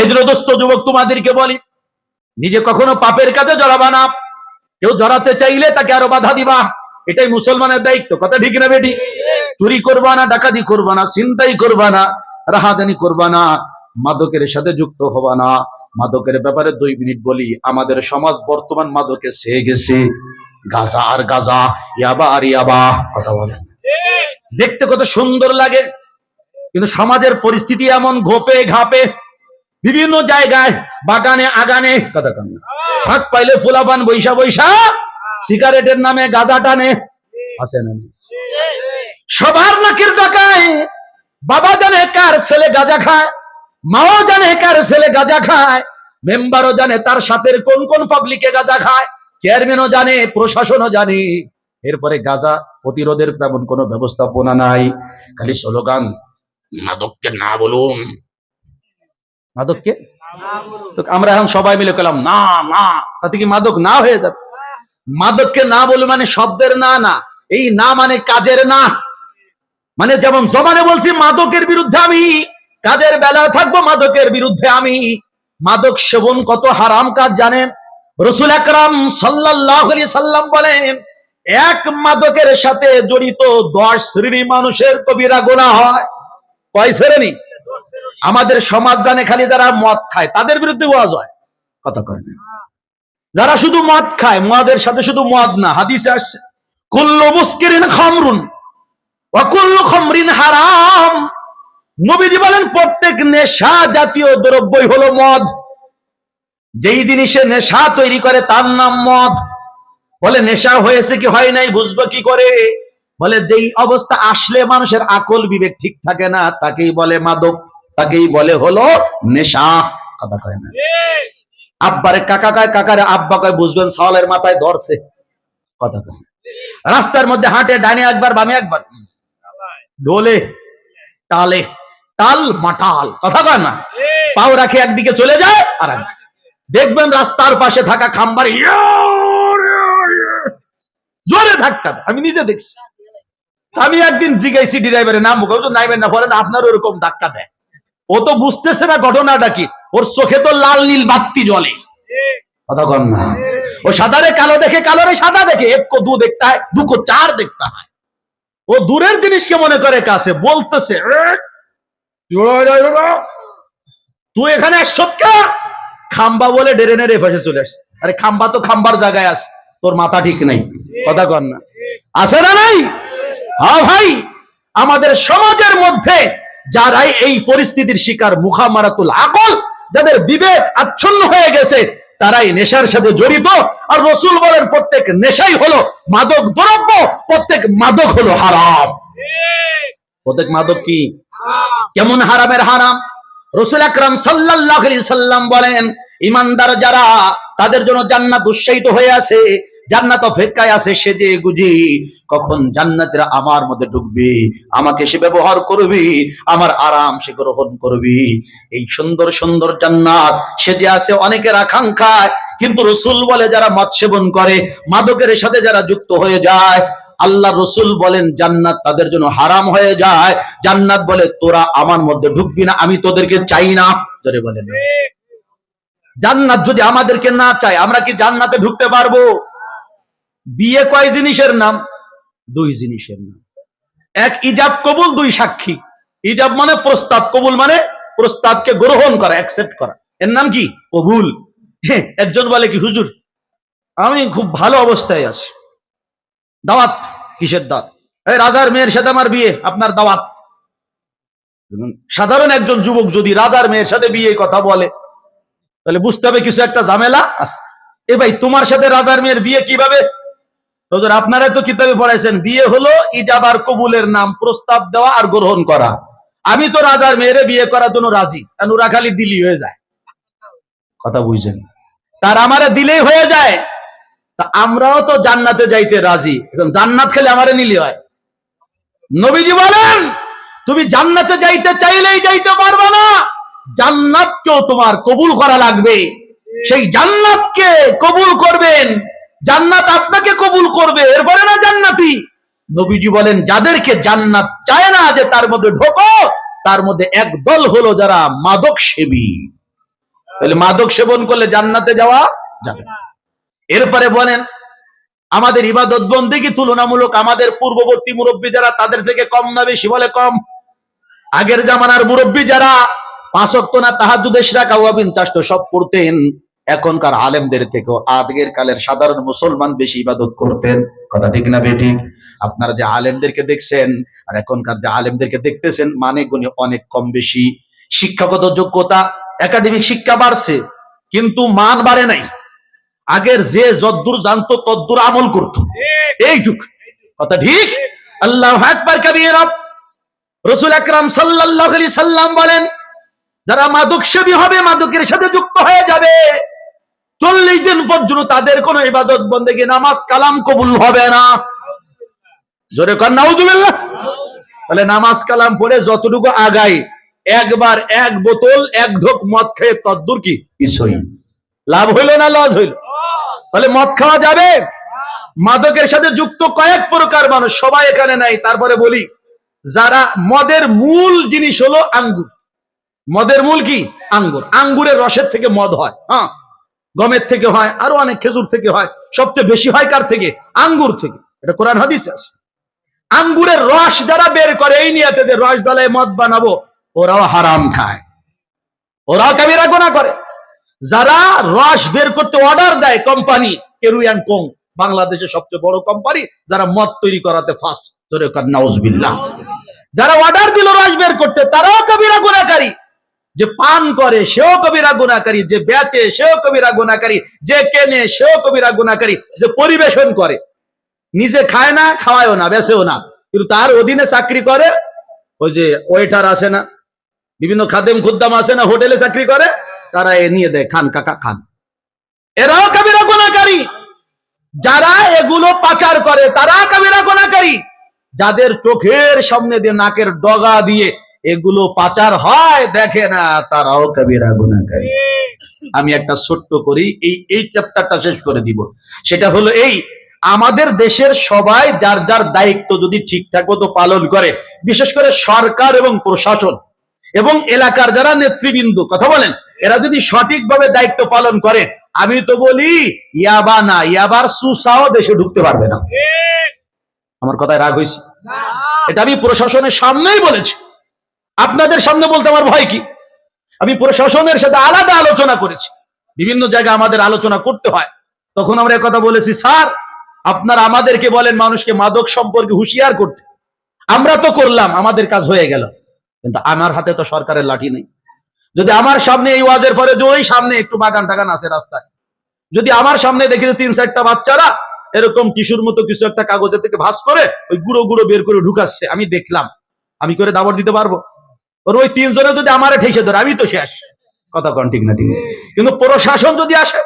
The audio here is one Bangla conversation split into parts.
এজন্য দোস্ত যুবক তোমাদেরকে বলি, নিজে কখনো পাপের কাজে জড়াবা না। কেউ জড়াতে চাইলে তাকে আরো বাধা দিবা, এটাই মুসলমানের দায়িত্ব। কথা ঠিক না বেটি? চুরি করবা না, ডাকাতি করবা না, ছিনতাই করবা না, রাহাজানি করবা না, মাদকের সাথে যুক্ত হবা না। মাদকের ব্যাপারে 2 মিনিট বলি। আমাদের সমাজ বর্তমান মাদকে ছেয়ে গেছে। গাঁজা আর গাঁজা, ইয়াবা আর ইয়াবা। কথা বলেন, দেখতে কত সুন্দর লাগে, কিন্তু সমাজের পরিস্থিতি এমন ঘোপে ঘাপে, বিভিন্ন জায়গায় বাগানে আগানে কথা কন না, ফাঁক পাইলে ফুলাপান বৈশা বৈশা সিগারেটের নামে গাঁজা টানে। আছে না? সবার নাকের ডাকায় বাবা জানে কার ছেলে গাঁজা খায়, মাও জানে কার ছেলে গাঁজা খায়, মেম্বারও জানে তার সাথে কোন কোন পাবলিকে গাঁজা খায়, চেয়ারম্যানও জানে, প্রশাসনও জানে। এরপরে গাঁজা প্রতিরোধের তেমন কোনো ব্যবস্থাপনা নাই, খালি স্লোগান, মাদককে না বলুন, মাদককে। আমরা এখন সবাই মিলে কলাম না না, তাতে কি মাদক না হয়ে যাবে? মাদককে না বলুন মানে শব্দের না না, এই না মানে কাজের না। মানে যেমন জবানে বলছি মাদকের বিরুদ্ধে আমি, কাজের বেলা থাকবো মাদকের বিরুদ্ধে আমি। মাদক সেবন কত হারাম কাজ জানেন? রাসূল আকরাম সাল্লাল্লাহু আলাইহি সাল্লাম বলেন, এক মাদকের সাথে জড়িত 10 শ্রেণী মানুষের কবিরা গুনাহ হয়। কয় শ্রেণী? আমাদের সমাজ জানে খালি যারা মদ খায় তাদের বিরুদ্ধে ওয়াজ হয়, কথা কয় না। যারা শুধু মদ খায়, মদের সাথে শুধু মদ না, হাদিসে আসছে কুল্লু মুসকিরিন খামরুন ওয়া কুল্লু খামরিন হারাম। নবীজি বলেন প্রত্যেক নেশা জাতীয় দ্রব্যই হলো মদ। যেই জিনিসে নেশা তৈরি করে তার নাম মদ। বলে নেশা হয়েছে কি হয় নাই বুঝবো কি করে? বলে যেই অবস্থা আসলে মানুষের আকল বিবেক ঠিক থাকে না, তাকেই বলে মাদক, তাকেই বলে হলো নেশা। কথা কয় না। আব্বারে কাকা কয়, কাকারে আব্বা কয়, বুঝবেন সাওয়ালের মাথায় ধরছে। কথা কয়। রাস্তার মধ্যে হাঁটে, ডানে একবার বামে একবার, ঢোলে তালে, তাল মাটাল। কথা কয় না? পাও রাখে একদিকে চলে যায় আর একদিকে। দেখবেন রাস্তার পাশে থাকা খাম্বার জোরে ধাক্কা দেয়। আমি নিজে দেখছি। আমি একদিন জিজ্ঞাসি ড্রাইভারের নাম, নাইবেন না, বলেন আপনার ওরকম ধাক্কা দেয়। ও তো বুঝতেছে না ঘটনাটা কি, ওর চোখে তো লাল নীল বাতি জ্বলে। কথা কন না। ও সাদারে কালো দেখে, কালোরে সাদা দেখে, একো দু দেখতে হয়, দুকো চার দেখতে হয়। ও দূরের জিনিসকে মনে করে কাছে, বলতেছে তুই এখানে সত্যা খাম্বা বলে ডেরেনের এপাশে চলে আসে। আরে খাম্বা তো খাম্বার জায়গায় আছে, তোর মাথা ঠিক নাই। কথা কন না। আছে না নাই? হ্যাঁ ভাই, আমাদের সমাজের মধ্যে যারাই এই পরিস্থিতির শিকার, মুখামারাতুল আকল, যাদের বিবেক আচ্ছন্ন হয়ে গেছে, তারাই নেশার সাথে জড়িত। আর রাসূল বলেন প্রত্যেক নেশাই হলো মাদক দ্রব্য, প্রত্যেক মাদক হলো হারাম। প্রত্যেক মাদক কি? কেমন হারামের হারাম? রাসূল আকরাম সাল্লাল্লাহু আলাইহি সাল্লাম বলেন, ঈমানদার যারা, তাদের জন্য জান্নাত উৎসাহিত হয়ে আছে, জান্নাত অপেক্ষায় আছে সেজে গুজি। কখন জান্নাতের আমার মধ্যে ঢুকবি, আমাকে সে ব্যবহার করবি, আমার আরাম সে গ্রহণ করবি। এই সুন্দর সুন্দর জান্নাত সেজে আছে অনেকের আকাঙ্ক্ষায়। কিন্তু রাসূল বলে যারা মদ সেবন করে, মাদকের সাথে যারা যুক্ত হয়ে যায়, আল্লাহ রসুল বলেন জান্নাত তাদের জন্য হারাম হয়ে যায়। জান্নাত বলে তোরা আমার মধ্যে ঢুকবি না, আমি তোদেরকে চাই না। জোরে বলেন। জান্নাত যদি আমাদেরকে না চায়, আমরা কি জান্নাতে ঢুকতে পারবো? বিয়ে কয় জিনিসের নাম? 2 জিনিসের নাম। এক ইজাব কবুল, 2 সাক্ষী। ইজাব মানে প্রস্তাব, কবুল মানে প্রস্তাবকে গ্রহণ করা, অ্যাকসেপ্ট করা। এর নাম কি? কবুল। একজন বলে কি হুজুর আমি খুব ভালো অবস্থায় আছি, দাওয়াত। কিসের দাওয়াত? এই রাজার মেয়ের সাথে আমার বিয়ে, আপনার দাওয়াত। সাধারণ একজন যুবক যদি রাজার মেয়ের সাথে বিয়ে কথা বলে, তাহলে বুঝতে হবে কিছু একটা ঝামেলা আছে। এ ভাই তোমার সাথে রাজার মেয়ের বিয়ে কিভাবে? হুজুর আপনারা তো কিতাবে পড়াইছেন, বিয়ে হলো ইজাব আর কবুলের নাম, প্রস্তাব দেওয়া আর গ্রহণ করা। আমি তো রাজার মেয়েরে বিয়ে করার জন্য রাজি, কারণ ওরা খালি দিলেই হয়ে যায়। কথা বুঝছেন? তার আমারে দিলেই হয়ে যায়। তা আমরাও তো জান্নাতে যাইতে রাজি, এখন জান্নাত খেলে আমারে নিলে হয়। নবীজি বলেন তুমি জান্নাতে যাইতে চাইলেই যাইতে পারবে না, জান্নাতকেও তোমার কবুল করা লাগবে। সেই জান্নাতকে কবুল করবেন, জান্নাত আপনাকে কবুল করবে, এরপরে না জান্নাতি। নবীজি বলেন যাদেরকে জান্নাত চায় না যে তার মধ্যে ঢোকো, তার মধ্যে এক দল হলো যারা মাদক সেবী। তাহলে মাদক সেবন করলে জান্নাতে যাওয়া যাবে না। এরপরে বলেন আমাদের ইবাদত বন্দেগী তুলনামূলক আমাদের পূর্ববর্তী মুরব্বী যারা তাদের থেকে কম না বেশি? বলে কম। আগের জামানার মুরব্বী যারা 5 ওয়াক্ত না তাহাজ্জুদ ইশরাক আওয়াবিন চাষতো সব পড়তেন, এখনকার আলেমদের থেকেও আগের কালের সাধারণ মুসলমান বেশি ইবাদত করতেন। কথা ঠিক না বেঠিক? আপনারা যে আলেমদেরকে দেখছেন আর এখনকার যে আলেমদেরকে দেখতেছেন মানে গুণে অনেক কম বেশি। শিক্ষাগত যোগ্যতা একাডেমিক শিক্ষা বাড়ছে কিন্তু মান বাড়ে নাই। আগের যে যদ্দূর জানতো তদ্দূর আমল করতো, এইটুক। কথা ঠিক? আল্লাহু আকবার কাবীরা। রাসূল আকরাম সাল্লাল্লাহু আলাইহি সাল্লাম বলেন যারা মাদক সেবী হবে, মাদকের সাথে যুক্ত হয়ে যাবে, 40 দিন পর্যন্ত তাদের কোনো ইবাদত বন্দেগী নামাজ কালাম কবুল হবে না। জোরে কর নাউযুবিল্লাহ। তাহলে নামাজ কালাম পড়ে যতটুকু আগাই, একবার এক বোতল এক ঢোক মদ খেয়ে তদ্দূর কি কিছুই লাভ হইল না লস হইল? তাহলে মদ খাওয়া যাবে? মাদকের সাথে যুক্ত কয়েক প্রকার মানুষ, সবাই এখানে নাই, তারপরে বলি যারা মদের মূল জিনিস হলো আঙ্গুর। মদের মূল কি? আঙ্গুর। আঙ্গুরের রসের থেকে মদ হয়। হ্যাঁ, গমের থেকে হয়, আরো অনেক খেজুর থেকে হয়, সবচেয়ে বেশি হয় কার থেকে? আঙ্গুর থেকে। এটা কোরআন হাদিসে আছে। আঙ্গুরের রস যারা বের করে এই নিয়তে যে রস গলায় মদ বানাবো, ওরাও হারাম খায়, ওরাও কাবিরা গুনাহ করে। যারা রস বের করতে অর্ডার দেয় কোম্পানি কেরু এন্ড কোং, বাংলাদেশের সবচেয়ে বড় কোম্পানি, যারা মদ তৈরি করাতে ফার্স্ট, জোরে কর নাউযুবিল্লাহ। যারা অর্ডার দিল রস বের করতে তারাও কাবিরা গুনাহকারী। যে পান করে সেও কবিরা গুনাহকারী, যে বেচে সেও কবিরা গুনাহকারী, যে কেনে সেও কবিরা গুনাহকারী, যে পরিবেশন করে, নিজে খায় না, খাওয়ায়ও না, বেচেও না, কিন্তু তার অধীনে চাকরি করে, ওই যে ওয়েটার আছে না, বিভিন্ন খাদেম খুদ্দাম আছে না, হোটেলে চাকরি করে, তারা এ নিয়ে দেয়, খান কাকা খান। এরাও কবিরা গুনাহকারী। যারা এগুলো পাচার করে তারা কবিরা গুনাহকারী। যাদের চোখের সামনে দিয়ে নাকের ডগা দিয়ে এগুলো পাচার হয় দেখে না, তারাও কবিরা গুনাহকারী। আমি একটা ছোট্ট করি এই চ্যাপ্টারটা শেষ করে দিব। সেটা হলো এই, আমাদের দেশের সবাই যার যার দায়িত্ব যদি ঠিকঠাক মতো পালন করে, বিশেষ করে সরকার এবং প্রশাসন এবং এলাকার যারা নেতৃবৃন্দ, কথা বলেন, এরা যদি সঠিকভাবে দায়িত্ব পালন করে, আমি তো বলি ইয়াবা না, ইয়াবার সুসাও দেশে ঢুকতে পারবে না। আমার কথায় রাগ হয়েছে? এটা আমি প্রশাসনের সামনেই বলেছি, আপনাদের সামনে বলতে আমার ভয় কি? আমি প্রশাসনের সাথে আলাদা আলোচনা করেছি, বিভিন্ন জায়গায় আমাদের আলোচনা করতে হয়, তখন আমরা কথা বলেছি, স্যার আপনারা আমাদেরকে বলেন মানুষকে মাদক সম্পর্কে হুঁশিয়ার করতে, আমরা তো করলাম, আমাদের কাজ হয়ে গেল, কিন্তু আমার হাতে তো সরকারের লাঠি নেই। যদি আমার সামনে এই ওয়াজের পরে যে ওই সামনে একটু বাগান টাগান আছে রাস্তায়, যদি আমার সামনে দেখি 3-4টা বাচ্চারা এরকম টিস্যুর মতো কিছু একটা কাগজের থেকে ভাঁজ করে ওই গুঁড়ো গুঁড়ো বের করে ঢুকাচ্ছে, আমি দেখলাম, আমি করে দাবর দিতে পারবো? ওর ওই 3 জনে যদি আমারে ঠেসে ধরে আমি তো শেষ। কথা কন ঠিক না? ঠিক। কিন্তু প্রশাসন যদি আসে,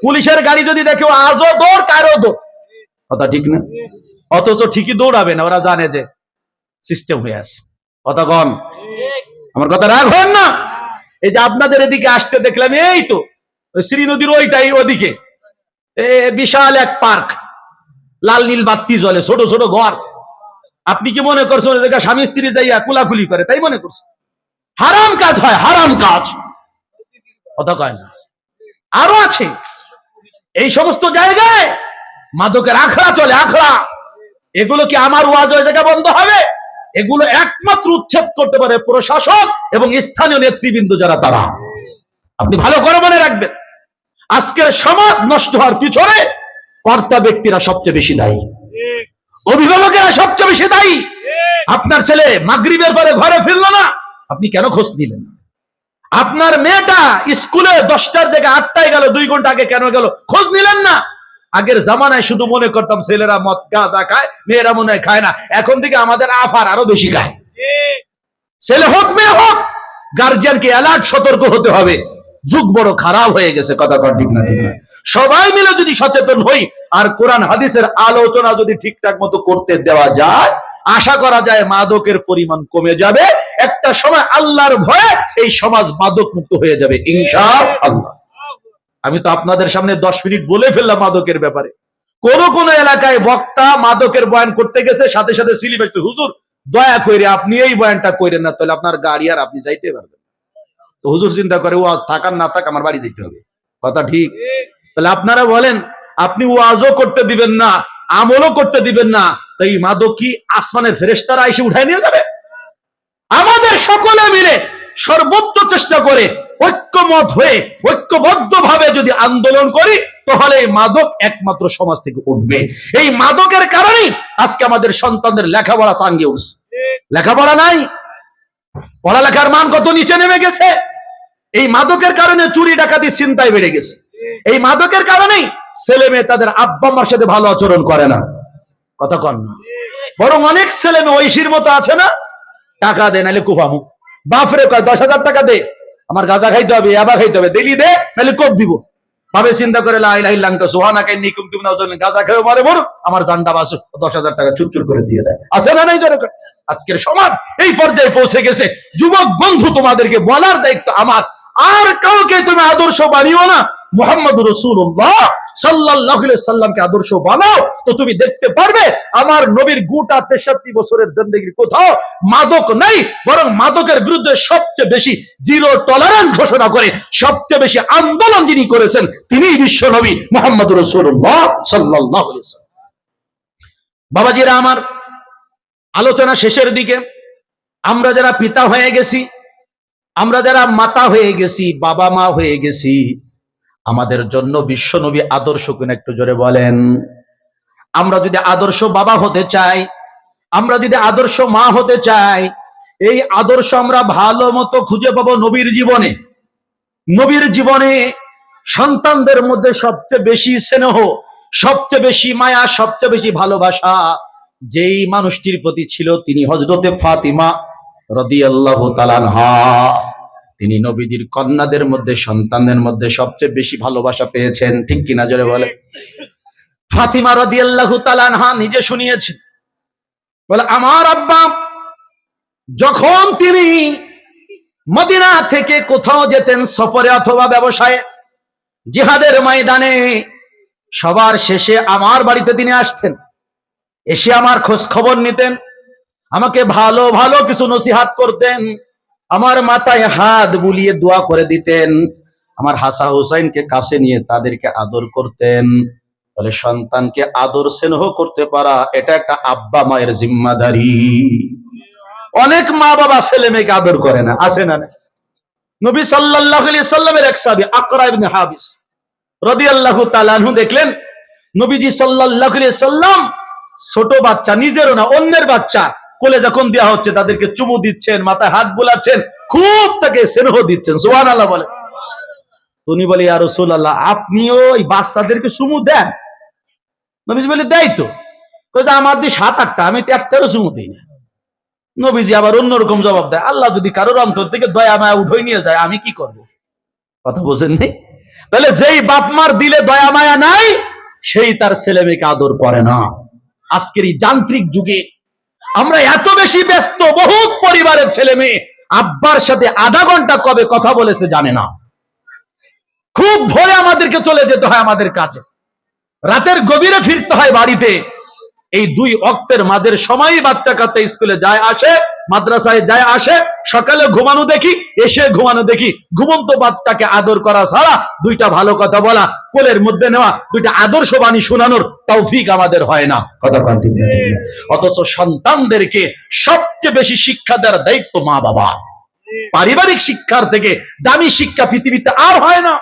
পুলিশের গাড়ি যদি দেখে, আজও দৌড় কারো দৌড়। কথা ঠিক না? অথচ ঠিকই দৌড়াবে না, ওরা জানে যে সিস্টেম হয়ে আছে। কথা কন? আমার কথা রাগ হন না। এই যে আপনাদের এদিকে আসতে দেখলাম, এই তো শ্রী নদীর ওইটাই ওদিকে বিশাল এক পার্ক, লাল নীল বাতি জ্বলে, ছোট ছোট ঘর। আপনি কি মনে করছেন স্বামী স্ত্রী যাইয়া কুলাকুলি করে, তাই মনে করছেন? হারাম কাজ হয়, হারাম কাজ। কথা কয় না? আরো আছে এই সমস্ত জায়গায় মাদকের আখড়া চলে, আখড়া। এগুলো কি আমার ওয়াজ ওই জায়গা বন্ধ হবে? এগুলো একমাত্র উচ্ছেদ করতে পারে প্রশাসন এবং স্থানীয় নেতৃবৃন্দ যারা, তারা। আপনি ভালো করে মনে রাখবেন, আজকের সমাজ নষ্ট হওয়ার পিছনে কর্তা ব্যক্তিরা সবচেয়ে বেশি দায়ী, অভিভাবকেরা সবচেয়ে বেশি দায়ী। আপনার ছেলে মাগরিবের পরে ঘরে ফিরলো না, আপনি কেন খোঁজ নিলেন? আপনার মেয়েটা স্কুলে 10টার থেকে 8টায় গেল, 2 ঘন্টা আগে কেন গেল, খোঁজ নিলেন না? আগের জামানায় শুধু মনে করতাম ছেলেরা মদ গাঁজা খায়, মেয়েরা মনে হয় খায় না। এখন থেকে আমাদের আফার আরো বেশি খায়। ছেলে হোক মেয়ে হোক, গার্জিয়ানকে অ্যালার্ট, সতর্ক হতে হবে। যুগ বড় খারাপ হয়ে গেছে। কথা ঠিক না? ঠিক না? সবাই মিলে যদি সচেতন হই আর কোরআন হাদিসের আলোচনা যদি ঠিকঠাক মতো করতে দেওয়া যায়, আশা করা যায় মাদকের পরিমাণ কমে যাবে। একটা সময় আল্লাহর ভয়ে এই সমাজ মাদক মুক্ত হয়ে যাবে ইনশাআল্লাহ। আমি তো আপনাদের সামনে 10 মিনিট বলে ফেললাম মাদকের ব্যাপারে। কোন কোন এলাকায় বক্তা মাদকের বয়ান করতে গেছে, সাথে সাথে সিলিপ একটু, হুজুর দয়া করে আপনি এই বয়ানটা করেন না, তাহলে আপনার গাড়ি আর আপনি যাইতে পারবেন। তো হুজুর চিন্তা করে ওয়াজ থাক আর না থাক আমার বাড়ি যেতে হবে। কথা ঠিক? তাহলে আপনারা বলেন, আপনি ওয়াজও করতে দিবেন না, আমলও করতে দিবেন না, তো এই মাদক কি আসমানের ফেরেশতারা এসে উঠায় নিয়ে যাবে? আমাদের সকলে মিলে সর্বোচ্চ চেষ্টা করে ঐক্যমত হয়ে ঐক্যবদ্ধ ভাবে যদি আন্দোলন করি, তাহলে এই মাদক একমাত্র সমাজ থেকে উঠবে। এই মাদকের কারণেই আজকে আমাদের সন্তানদের লেখাপড়া চাঙ্গে উঠছে। লেখাপড়া নাই, পড়ালেখার মান কত নিচে নেমে গেছে। এই মাদকের কারণে চুরি ডাকাতি ছিনতাই বেড়ে গেছে। এই মাদকের কারণেই ছেলে মেয়ে তাদের আব্বা আম্মার সাথে ভালো আচরণ করে না। কথা কন না? বরং অনেক ছেলে মেয়ে ঐশীর মতো আছে না, টাকা দে নাহলে কুফামু, বাপরে কয় 10,000 টাকা দে, আমার গাঁজা খাইতে হবে, ইয়াবা খাইতে হবে, দিলি দে নাহলে কোপ দিব। ভাবে চিন্তা করে লা ইলাহা ইল্লাল্লাহ সুবহানাকা ইন্নী কুনতু মিনাজ জালিমিন, গাঁজা খেয়ে মরে মর, আমার জানটা বাঁচুক, 10,000 টাকা চুরচুর করে দিয়ে দেয়। আছে না নাই? আজকের সমাজ এই পর্যায়ে পৌঁছে গেছে। যুবক বন্ধু, তোমাদেরকে বলার দায়িত্ব আমার, আর কাউকে তুমি আদর্শ বানিও না, মুহাম্মদুর রাসূলুল্লাহ সাল্লাল্লাহু আলাইহি সাল্লামকে আদর্শ বানাও, তো তুমি দেখতে পারবে আমার নবীর গোটা 63 বছরের জিন্দেগির কোথাও মাদক নাই, বরং মাদকের বিরুদ্ধে সবচেয়ে বেশি জিরো টলারেন্স ঘোষণা করে সবচেয়ে বেশি আন্দোলন যিনি করেছেন তিনিই বিশ্ব নবী মুহাম্মদুর রাসূলুল্লাহ সাল্লাল্লাহু আলাইহি সাল্লাম। বাবাজিরা আমার, আলোচনা শেষের দিকে, আমরা যারা পিতা হয়ে গেছি, আমরা যারা মাতা হয়ে গেছি, বাবা মা হয়ে গেছি, আমাদের জন্য বিশ্ব নবী আদর্শ কোন একটু জোরে বলেন। আমরা যদি আদর্শ বাবা হতে চাই, আমরা যদি আদর্শ মা হতে চাই, এই আদর্শ আমরা ভালো মতো খুঁজে পাবো নবীর জীবনে। নবীর জীবনে সন্তানদের মধ্যে সবচেয়ে বেশি স্নেহ, সবচেয়ে বেশি মায়া, সবচেয়ে বেশি ভালোবাসা যেই মানুষটির প্রতি ছিল, তিনি হযরতে ফাতিমা রাদিয়াল্লাহু তাআলা আনহা। তিনি নবীজির কন্যাদের মধ্যে, সন্তানদের মধ্যে সবচেয়ে বেশি ভালোবাসা পেয়েছেন। ঠিক কিনা জোরে বলে? ফাতিমা রাদিয়াল্লাহু তাআলা আনহা নিজে শুনিয়েছেন, বলে আমার আব্বা যখন তিনি মদিনা থেকে কোথাও যেতেন সফরে অথবা ব্যবসায়ে, জিহাদের ময়দানে, সবার শেষে আমার বাড়িতে তিনি আসতেন, এসে আমার খোঁজ খবর নিতেন, আমাকে ভালো ভালো কিছু নসিহত করতেন, আমার মাথায় হাত বুলিয়ে দোয়া করে দিতেন, আমার হাসান হুসাইনকে কাছে নিয়ে তাদেরকে আদর করতেন। তাহলে সন্তানকে আদর স্নেহ করতে পারা এটা একটা আব্বা মায়ের জিম্মাদারি। অনেক মা বাবা ছেলে মেয়েকে আদর করে না, আছে না? নবী সাল্লাল্লাহু আলাইহি সাল্লামের এক সাহাবী আকরা ইবনে হাবিস রাদিয়াল্লাহু তাআলা আনহু দেখলেন, নবীজি সাল্লাল্লাহু আলাইহি সাল্লাম ছোট বাচ্চা, নিজেরও না অন্যের বাচ্চা কোলে যখন দেওয়া হচ্ছে তাদেরকে চুমু দিচ্ছেন, মাথায় হাত বুলাচ্ছেন, খুব তাকে স্নেহ দিচ্ছেন। সুবহানাল্লাহ বলে। উনি বলে ইয়া রাসূলুল্লাহ, আপনিও এই বাচ্চাদেরকে চুমু দেন? নবীজি বলে দেই তো। কই যে আমার দিয়ে 7-8টা, আমি তো একটারও চুমু দিই না। নবীজি আবার অন্যরকম জবাব দেয়, আল্লাহ যদি কারোর অন্তর থেকে দয়া মায়া উঠে নিয়ে যায় আমি কি করব? কথা বোঝেন নাই? তাহলে যেই বাপ মার দিলে দয়া মায়া নাই, সেই তার ছেলে মেয়েকে আদর করে না। আজকের এই যান্ত্রিক যুগে আমরা এত বেশি ব্যস্ত, বহুত পরিবারের ছেলে মেয়ে আব্বার সাথে আধা ঘন্টা কবে কথা বলেছে জানে না। খুব ভোরে আমাদেরকে চলে যেতে হয় আমাদের কাজে, রাতের গভীরে ফিরতে হয় বাড়িতে। এই 2 ওয়াক্তের মাঝের সময় বাচ্চা কাচ্চা স্কুলে যায় আসে, মাদ্রাসায় যায় আসে, সকালে ঘুমানো দেখি, এসে ঘুমানো দেখি। ঘুমন্ত বাচ্চাকে আদর করা ছাড়া, 2টা ভালো কথা বলা, কোলের মধ্যে নেওয়া, 2টা আদর্শ বাণী শোনানোর তৌফিক আমাদের হয় না। কথা কন্টিনিউ। অথচ সন্তানদেরকে সবচেয়ে বেশি শিক্ষা দেওয়ার দায়িত্ব মা বাবা। পারিবারিক শিক্ষার থেকে দামি শিক্ষা পৃথিবীতে আর হয় না।